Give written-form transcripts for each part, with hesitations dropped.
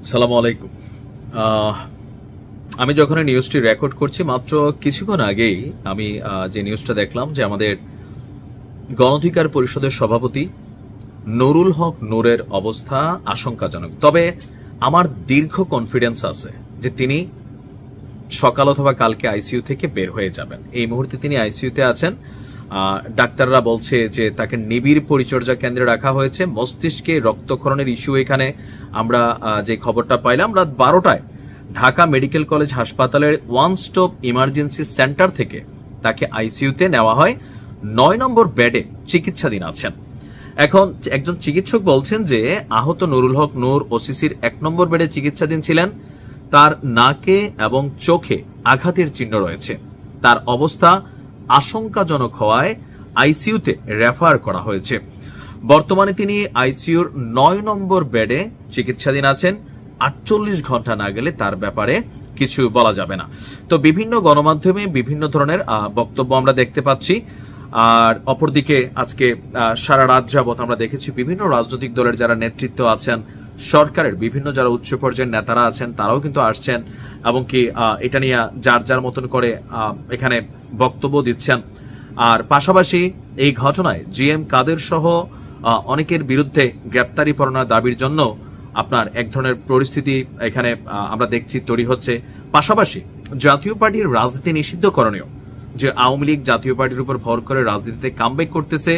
সালামু আলাইকুম। আমি যখন এই নিউজটি রেকর্ড করছি মাত্র কিছুক্ষণ আগেই আমি যে নিউজটা দেখলাম যে আমাদের গণঅধিকার পরিষদের সভাপতি নুরুল হক নূরের অবস্থা আশঙ্কাজনক। তবে আমার দীর্ঘ কনফিডেন্স আছে যে তিনি সকাল অথবা কালকে আইসিইউ থেকে বের হয়ে যাবেন। এই মুহূর্তে তিনি আইসিইউতে আছেন। ডাক্তাররা বলছে যে তাকে নিবিড় পরিচর্যা কেন্দ্রে রাখা হয়েছে। মস্তিষ্কে রক্তক্ষরণের ইস্যু। এখানে আমরা যে খবরটা পাইলাম রাত 12টায় ঢাকা মেডিকেল কলেজ হাসপাতালের ওয়ান স্টপ ইমার্জেন্সি সেন্টার থেকে তাকে আইসিইউতে নেওয়া হয়। 9 নম্বর বেডে চিকিৎসাধীন আছেন। এখন একজন চিকিৎসক বলছেন যে আহত নুরুল হক নূর ওসিসির 1 নম্বর বেডে চিকিৎসাধীন ছিলেন। তার নাকে এবং চোখে আঘাতের চিহ্ন রয়েছে। তার অবস্থা আশঙ্কাজনক হওয়ায় আইসিইউতে রেফার করা হয়েছে। বর্তমানে তিনি আইসিইউর 9 নম্বর বেডে চিকিৎসাধীন আছেন। 48 ঘন্টা না গেলে তার ব্যাপারে কিছু বলা যাবে না। তো বিভিন্ন গণমাধ্যমে বিভিন্ন ধরনের বক্তব্য আমরা দেখতে পাচ্ছি। আর অপরদিকে আজকে সারা রাত যাবত আমরা দেখেছি বিভিন্ন রাজনৈতিক দলের যারা নেতৃত্ব আছেন, সরকারের বিভিন্ন যারা উচ্চ পর্যায়ের নেতারা আছেন তারাও কিন্তু আসছেন এবং কি এটা নিয়ে যার যার মতন করে এখানে বক্তব্য দিচ্ছেন। আর পাশাপাশি এই ঘটনায় জিএম কাদের সহ অনেকের বিরুদ্ধে গ্রেপ্তারি পরোয়ানার দাবির জন্য আপনার এক ধরনের পরিস্থিতি এখানে আমরা দেখছি তৈরি হচ্ছে। পাশাপাশি জাতীয় পার্টির রাজনীতি নিষিদ্ধ করণীয়, যে আওয়ামী লীগ জাতীয় পার্টির উপর ভর করে রাজনীতিতে কামব্যাক করতেছে।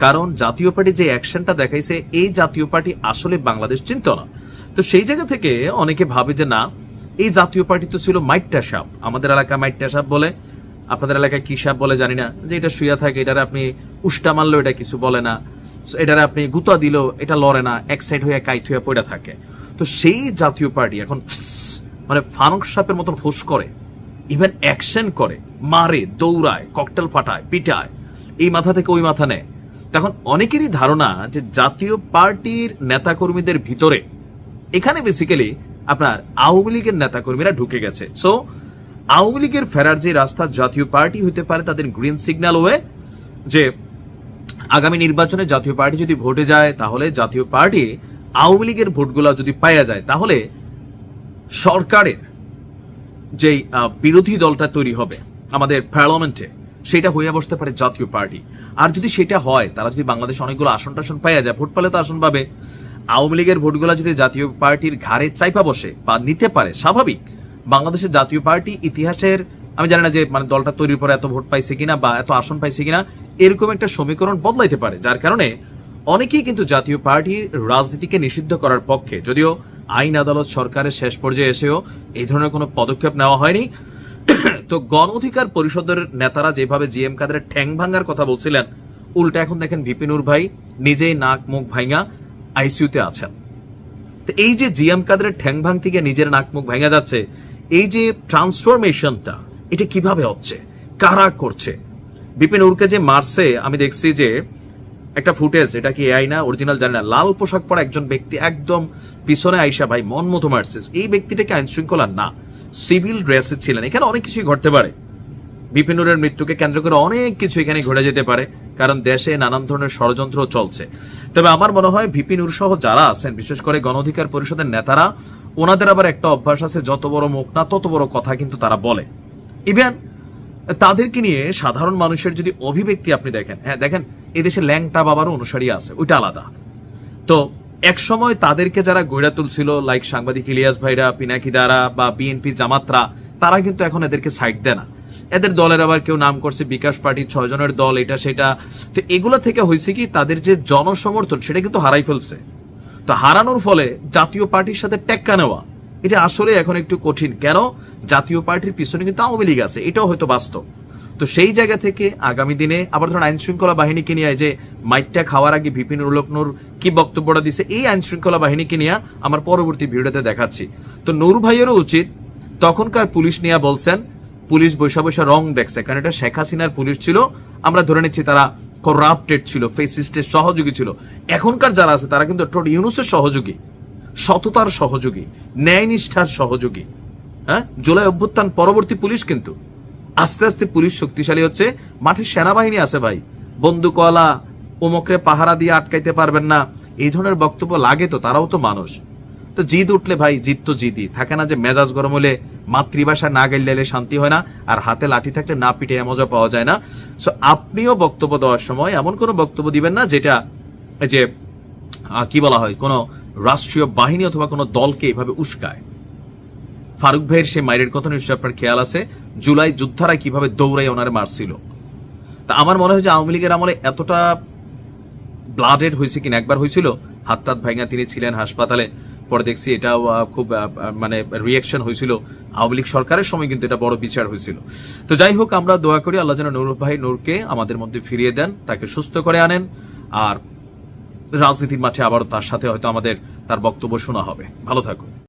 কারণ জাতীয় পার্টি যে অ্যাকশনটা দেখাইছে, এই জাতীয় পার্টি আসলে বাংলাদেশ চিন্তা না। তো সেই জায়গা থেকে অনেকে ভাবে যে না, এই জাতীয় পার্টি তো ছিল মাইট্টা সাপ। আমাদের এলাকায় মাইট্টা সাপ বলে, আপনাদের এলাকায় কি সাপ বলে জানি না। যে এটা শুয়ে থাকে, এটারে আপনি উষ্টা মারলেও এটা কিছু বলে না, এটারে আপনি গুতা দিলেও এটা লড়ে না, এক সাইড হয়ে কাইত হয়ে পড়ে থাকে। তো সেই জাতীয় পার্টি এখন মানে ফানক সাপের মতন ফুস করে, ইভেন অ্যাকশন করে, মারে, দৌড়ায়, ককটেল ফাটায়, পিটায়, এই মাথা থেকে ওই মাথা নেয়। তখন অনেকেরই ধারণা যে জাতীয় পার্টির নেতাকর্মীদের ভিতরে এখানে বেসিক্যালি আপনার আওয়ামী লীগের নেতাকর্মীরা ঢুকে গেছে। সো আওয়ামী লীগের ফেরার যে রাস্তা জাতীয় পার্টি হতে পারে তাদের গ্রিন সিগন্যাল হয়ে, যে আগামী নির্বাচনে জাতীয় পার্টি যদি ভোটে যায় তাহলে জাতীয় পার্টি আওয়ামী লীগের ভোটগুলো যদি পাইয়া যায় তাহলে সরকারের যেই বিরোধী দলটা তৈরি হবে আমাদের পার্লামেন্টে, সেটা হয়ে বসতে পারে জাতীয় পার্টি। আর যদি সেটা হয়, তারা যদি বাংলাদেশে অনেকগুলো আসন টাসন পাইয়া যায়, ভোট পেলে তো আসন পাবে, আওয়ামী লীগের ভোটগুলো যদি জাতীয় পার্টির ঘাড়ে চাইপা বসে বা নিতে পারে, স্বাভাবিক বাংলাদেশের জাতীয় পার্টি ইতিহাসের আমি জানি না যে মানে দলটা তৈরির পরে এত ভোট পাইছে কিনা বা এত আসন পাইছে কিনা, এরকম একটা সমীকরণ বদলাইতে পারে। যার কারণে অনেকেই কিন্তু জাতীয় পার্টির রাজনীতিকে নিষিদ্ধ করার পক্ষে, যদিও আইন আদালত সরকারের শেষ পর্যায়ে এসেও এই ধরনের কোনো পদক্ষেপ নেওয়া হয়নি। তো গণ অধিকার পরিষদের নেতারা যেভাবে জিএম কাদের ঠ্যাং ভাঙার কথা বলছিলেন, উল্টা এখন দেখেন ভিপি নূর ভাই নিজেই নাক মুখ ভাঙা আইসিইউতে আছেন। তো এই যে জিএম কাদের ঠ্যাং ভাঙতে গিয়ে নিজের নাক মুখ ভাঙা যাচ্ছে, এই যে ট্রান্সফরমেশনটা, এটা কিভাবে হচ্ছে, কারা করছে? ভিপি নূরকে যে মারছে, আমি দেখছি যে একটা ফুটেজ, এটা কি এআই না অরিজিনাল জানি না, লাল পোশাক পরা একজন ব্যক্তি একদম পিছনে আইসা ভাই মন মতো মারছে। এই ব্যক্তিটাকে আইন শৃঙ্খলা না, সিভিল ড্রেসে ছিলেন। এখানে অনেক কিছুই ঘটতে পারে। বিপিনুরের মৃত্যুকে কেন্দ্র করে অনেক কিছু এখানে ঘটে যেতে পারে, কারণ দেশে নানান ধরনের ষড়যন্ত্র চলছে। তবে আমার মনে হয় বিপিনুর সহ যারা আছেন, বিশেষ করে গণ অধিকার পরিষদের নেতারা, ওনাদের আবার একটা অভ্যাস আছে, যত বড় মুখ না তত বড় কথা কিন্তু তারা বলে। ইভেন তাদেরকে নিয়ে সাধারণ মানুষের যদি অভিব্যক্তি আপনি দেখেন, হ্যাঁ দেখেন এদেশে ল্যাংটা বাবারও অনুসারী আছে, ওইটা আলাদা। তো এক সময় তাদেরকে যারা গড়া তুলছিল, লাইক সাংবাদিক ইলিয়াস ভাইরা, পিনাকি দ্বারা বা বিএনপি জামাতরা, তারা কিন্তু এখন এদেরকে সাইড দেয় না। এদের দলের আবার কেউ নাম করছে বিকাশ পার্টি, 6 জনের দল, এটা সেটা। তো এগুলো থেকে হয়েছে কি, তাদের যে জনসমর্থন সেটা কিন্তু হারাই ফেলছে। তো হারানোর ফলে জাতীয় পার্টির সাথে টেক্কা নেওয়া, এটা আসলে এখন একটু কঠিন। কেন? জাতীয় পার্টির পিছনে কিন্তু আওয়ামী লীগ আছে, এটাও হয়তো বাস্তব। তো সেই জায়গা থেকে আগামী দিনে আবার ধরুন আইন শৃঙ্খলা বাহিনীকে নিয়ে, যে মাইকটা খাওয়ার আগে ভিপি নুরুল হক নূর কি বক্তব্যটা দিছে, এই আইন শৃঙ্খলা বাহিনীকে নিয়ে আমার পরবর্তী ভিডিওতে দেখাচ্ছি। তো নূর ভাইয়েরও উচিত, তখনকার পুলিশ নিয়ে বলছেন পুলিশ বৈশা বৈশা রং দেখছে, কারণ এটা শেখ হাসিনার পুলিশ ছিল, আমরা ধরে নিচ্ছি তারা করাপ্টেড ছিল, ফেসিস্টের সহযোগী ছিল। এখনকার যারা আছে তারা কিন্তু ডক্টর ইউনূসের সহযোগী, সততার সহযোগী, ন্যায়নিষ্ঠার সহযোগী। হ্যাঁ, জুলাই অভ্যুত্থান পরবর্তী পুলিশ কিন্তু আস্তে আস্তে পুলিশ শক্তিশালী হচ্ছে। মাঠে সেনাবাহিনী আছে ভাই, বন্দুকওয়ালা, ওমকরে পাহারা দিয়ে আটকাইতে পারবেন না, এই ধরনের বক্তব্য লাগে। তো তারাও তো মানুষ। তো জিদ উঠলে ভাই জিদ তো জিদই থাকে না, যে মেজাজ গরম হলে মাতৃভাষা না গাইলে শান্তি হয় না, আর হাতে লাঠি থাকলে না পিটে মজা পাওয়া যায় না। সো আপনিও বক্তব্য দেওয়ার সময় এমন কোনো বক্তব্য দিবেন না যেটা এই যে কি বলা হয়, কোনো রাষ্ট্রীয় বাহিনী অথবা কোনো দলকে এভাবে উস্কায়। ফারুক ভাইয়ের সেই মায়ের কথা নিশ্চয় আপনার খেয়াল আছে, জুলাই যোদ্ধারা কিভাবে দৌড়াই ওনারে মারছিল। তা আমার মনে হয় যে আওয়ামী লীগের আমলে এতটা ব্লাডেড হয়েছে কিনা, একবার হয়েছিল হাত টাত ভাঙা, তিনি ছিলেন হাসপাতালে, পরে দেখছি এটাও খুব মানে রিয়াকশন হয়েছিল। আওয়ামী লীগ সরকারের সময় কিন্তু এটা বড় বিচার হয়েছিল। তো যাই হোক, আমরা দোয়া করি আল্লাহ যেন নূর ভাই নূরকে আমাদের মধ্যে ফিরিয়ে দেন, তাকে সুস্থ করে আনেন, আর রাজনীতির মাঠে আবারও তার সাথে হয়তো আমাদের তার বক্তব্য শোনা হবে। ভালো থাকুন।